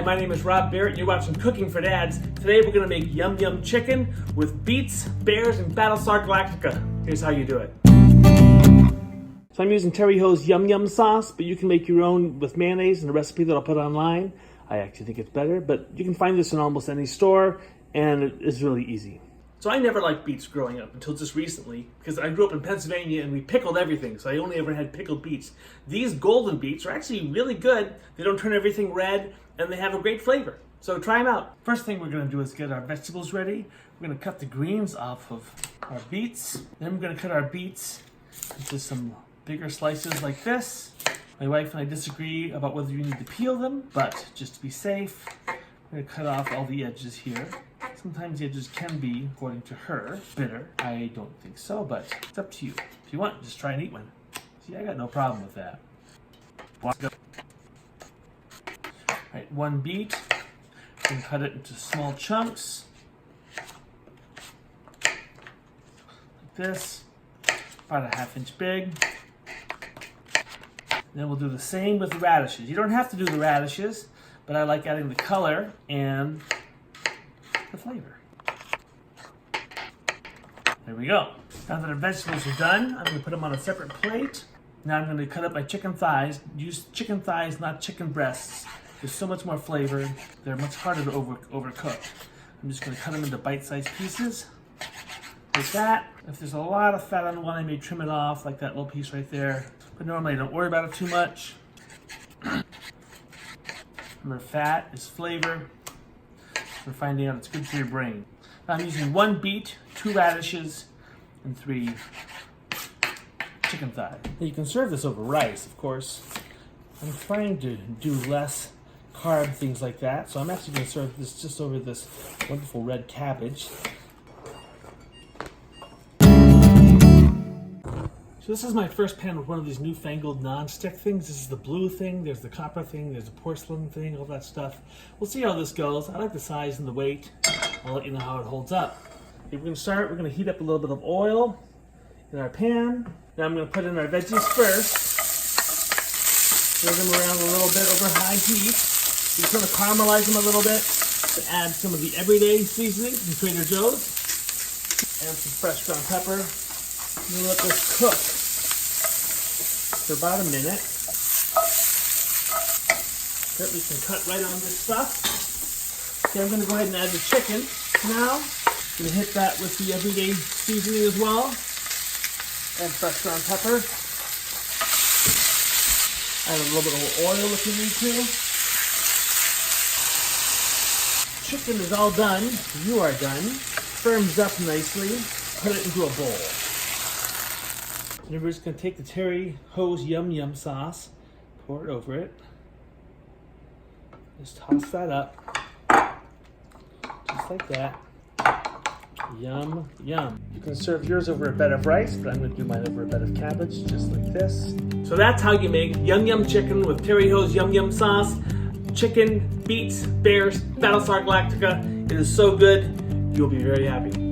my name is Rob Barrett and you're watching Cooking for Dads. Today we're gonna make yum yum chicken with Beets, Bears, and Battlestar Galactica. Here's how you do it. So I'm using Terry Ho's yum yum sauce, but you can make your own with mayonnaise and a recipe that I'll put online. I actually think it's better, but you can find this in almost any store and it is really easy. So I never liked beets growing up until just recently because I grew up in Pennsylvania and we pickled everything, so I only ever had pickled beets. These golden beets are actually really good. They don't turn everything red and they have a great flavor. So try them out. First thing we're going to do is get our vegetables ready. We're going to cut the greens off of our beets. Then we're going to cut our beets into some bigger slices like this. My wife and I disagree about whether you need to peel them, but just to be safe, we're going to cut off all the edges here. Sometimes the edges can be, according to her, bitter. I don't think so, but it's up to you. If you want, just try and eat one. See, I got no problem with that. Alright, one beet. You can cut it into small chunks. Like this. About a ½ inch big. Then we'll do the same with the radishes. You don't have to do the radishes, but I like adding the color and the flavor. There we go. Now that our vegetables are done, I'm going to put them on a separate plate. Now I'm going to cut up my chicken thighs. Use chicken thighs, not chicken breasts. There's so much more flavor. They're much harder to overcook. I'm just going to cut them into bite-sized pieces. Like that. If there's a lot of fat on one, I may trim it off, like that little piece right there. But normally I don't worry about it too much. Remember, fat is flavor. We're finding out it's good for your brain. Now I'm using 1 beet, 2 radishes, and 3 chicken thighs. You can serve this over rice, of course. I'm trying to do less carb things like that, so I'm actually going to serve this just over this wonderful red cabbage. So this is my first pan with one of these newfangled non-stick things. This is the blue thing, there's the copper thing, there's the porcelain thing, all that stuff. We'll see how this goes. I like the size and the weight. I'll let you know how it holds up. Okay, we're going to start. We're going to heat up a little bit of oil in our pan. Now I'm going to put in our veggies first. Stir them around a little bit over high heat. We're just going to caramelize them a little bit. Add some of the everyday seasonings from Trader Joe's. And some fresh ground pepper. I'm going to let this cook for about a minute. We can cut right on this stuff. Okay, I'm going to go ahead and add the chicken now. I'm going to hit that with the everyday seasoning as well. And fresh ground pepper. Add a little bit of oil if you need to. Chicken is all done. You are done. Firms up nicely. Put it into a bowl. And we're just going to take the Terry Ho's yum yum sauce, pour it over it. Just toss that up. Just like that. Yum, yum. You can serve yours over a bed of rice, but I'm going to do mine over a bed of cabbage, just like this. So that's how you make yum yum chicken with Terry Ho's yum yum sauce. Chicken, Beets, Bears, Battlestar Galactica. It is so good, you'll be very happy.